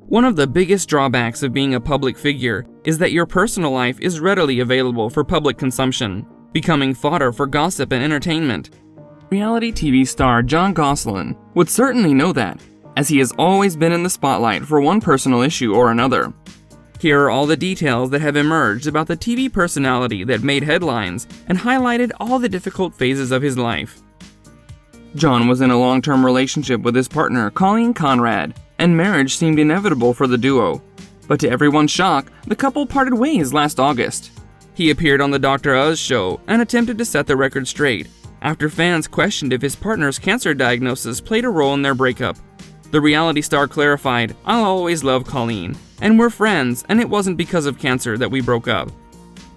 One of the biggest drawbacks of being a public figure is that your personal life is readily available for public consumption, becoming fodder for gossip and entertainment. Reality TV star Jon Gosselin would certainly know that, as he has always been in the spotlight for one personal issue or another. Here are all the details that have emerged about the TV personality that made headlines and highlighted all the difficult phases of his life. Jon was in a long-term relationship with his partner, Colleen Conrad, and marriage seemed inevitable for the duo. But to everyone's shock, the couple parted ways last August. He appeared on the Dr. Oz show and attempted to set the record straight, after fans questioned if his partner's cancer diagnosis played a role in their breakup. The reality star clarified, "I'll always love Colleen, and we're friends, and it wasn't because of cancer that we broke up."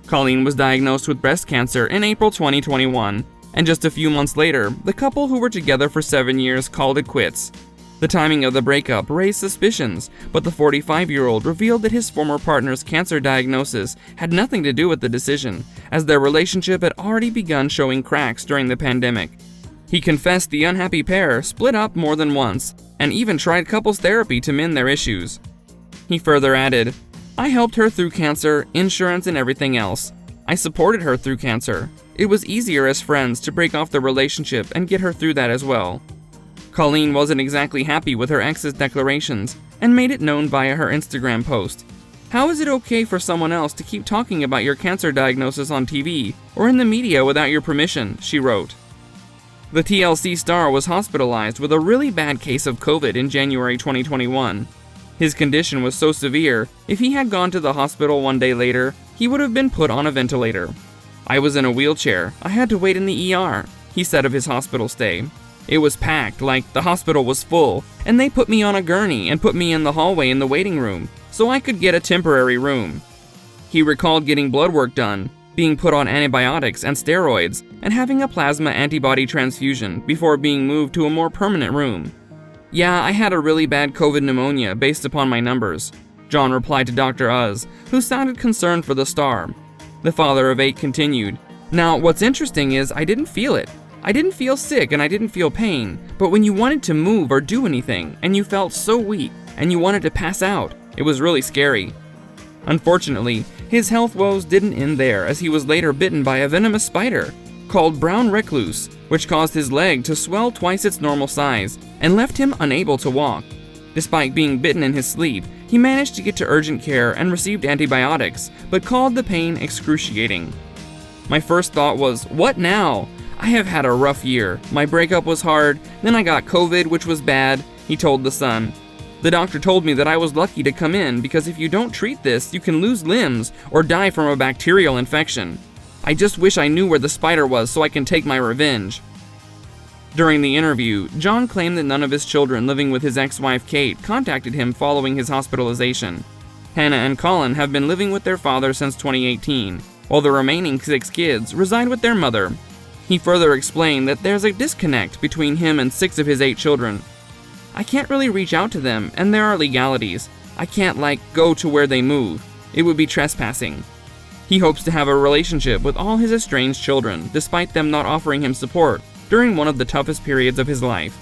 Colleen was diagnosed with breast cancer in April 2021, and just a few months later, the couple who were together for 7 years called it quits. The timing of the breakup raised suspicions, but the 45-year-old revealed that his former partner's cancer diagnosis had nothing to do with the decision, as their relationship had already begun showing cracks during the pandemic. He confessed the unhappy pair split up more than once, and even tried couples therapy to mend their issues. He further added, "I helped her through cancer, insurance, and everything else. I supported her through cancer. It was easier as friends to break off the relationship and get her through that as well." Colleen wasn't exactly happy with her ex's declarations and made it known via her Instagram post. "How is it okay for someone else to keep talking about your cancer diagnosis on TV or in the media without your permission?" she wrote. The TLC star was hospitalized with a really bad case of COVID in January 2021. His condition was so severe, if he had gone to the hospital one day later, he would have been put on a ventilator. "I was in a wheelchair. I had to wait in the ER," he said of his hospital stay. "It was packed, like the hospital was full, and they put me on a gurney and put me in the hallway in the waiting room, so I could get a temporary room." He recalled getting blood work done, being put on antibiotics and steroids, and having a plasma antibody transfusion before being moved to a more permanent room. "Yeah, I had a really bad COVID pneumonia based upon my numbers," Jon replied to Dr. Oz, who sounded concerned for the star. The father of 8 continued, "Now, what's interesting is I didn't feel it. I didn't feel sick and I didn't feel pain, but when you wanted to move or do anything, and you felt so weak, and you wanted to pass out, it was really scary." Unfortunately, his health woes didn't end there, as he was later bitten by a venomous spider called brown recluse, which caused his leg to swell twice its normal size and left him unable to walk. Despite being bitten in his sleep, he managed to get to urgent care and received antibiotics, but called the pain excruciating. "My first thought was, what now? I have had a rough year. My breakup was hard, then I got COVID, which was bad," he told The Sun. "The doctor told me that I was lucky to come in because if you don't treat this, you can lose limbs or die from a bacterial infection. I just wish I knew where the spider was so I can take my revenge." During the interview, Jon claimed that none of his children living with his ex-wife Kate contacted him following his hospitalization. Hannah and Colin have been living with their father since 2018, while the remaining 6 kids reside with their mother. He further explained that there's a disconnect between him and 6 of his 8 children. "I can't really reach out to them, and there are legalities. I can't, go to where they move. It would be trespassing." He hopes to have a relationship with all his estranged children, despite them not offering him support during one of the toughest periods of his life.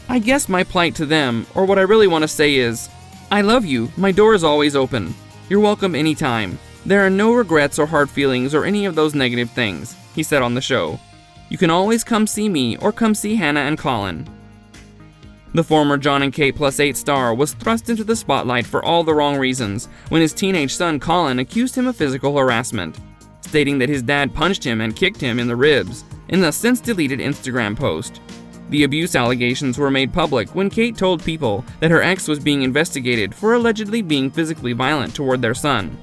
"I guess my plight to them, or what I really want to say is, I love you, my door is always open. You're welcome anytime. There are no regrets or hard feelings or any of those negative things," he said on the show. "You can always come see me or come see Hannah and Colin." The former Jon Kate Plus 8 star was thrust into the spotlight for all the wrong reasons when his teenage son Colin accused him of physical harassment, stating that his dad punched him and kicked him in the ribs in the since-deleted Instagram post. The abuse allegations were made public when Kate told People that her ex was being investigated for allegedly being physically violent toward their son.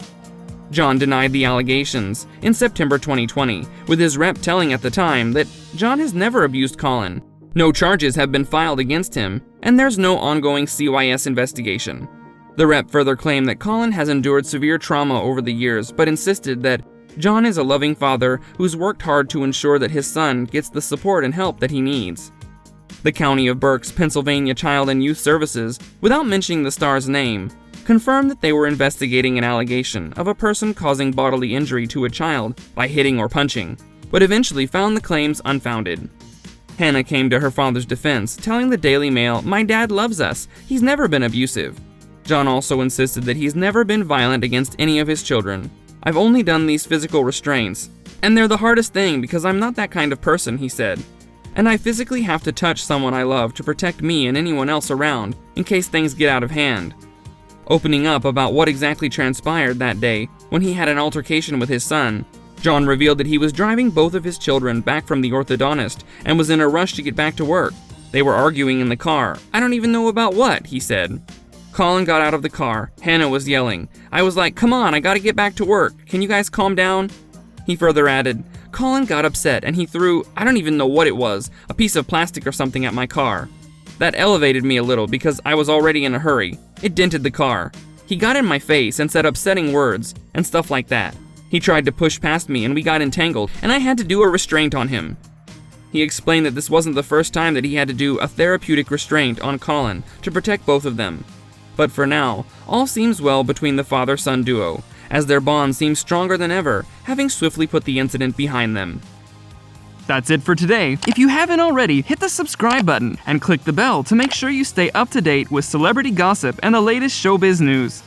Jon denied the allegations in September 2020, with his rep telling at the time that Jon has never abused Colin. No charges have been filed against him, and there's no ongoing CYS investigation. The rep further claimed that Colin has endured severe trauma over the years, but insisted that Jon is a loving father who's worked hard to ensure that his son gets the support and help that he needs. The County of Berks, Pennsylvania Child and Youth Services, without mentioning the star's name, confirmed that they were investigating an allegation of a person causing bodily injury to a child by hitting or punching, but eventually found the claims unfounded. Hannah came to her father's defense, telling the Daily Mail, "My dad loves us. He's never been abusive." Jon also insisted that he's never been violent against any of his children. "I've only done these physical restraints, and they're the hardest thing because I'm not that kind of person," he said. "And I physically have to touch someone I love to protect me and anyone else around in case things get out of hand." Opening up about what exactly transpired that day when he had an altercation with his son, Jon revealed that he was driving both of his children back from the orthodontist and was in a rush to get back to work. They were arguing in the car. "I don't even know about what," he said. Colin got out of the car. Hannah was yelling. "I was like, come on, I gotta get back to work. Can you guys calm down?" He further added, "Colin got upset and he threw, I don't even know what it was, a piece of plastic or something at my car. That elevated me a little because I was already in a hurry. It dented the car. He got in my face and said upsetting words and stuff like that. He tried to push past me and we got entangled and I had to do a restraint on him." He explained that this wasn't the first time that he had to do a therapeutic restraint on Colin to protect both of them. But for now, all seems well between the father-son duo, as their bond seems stronger than ever, having swiftly put the incident behind them. That's it for today. If you haven't already, hit the subscribe button and click the bell to make sure you stay up to date with celebrity gossip and the latest showbiz news.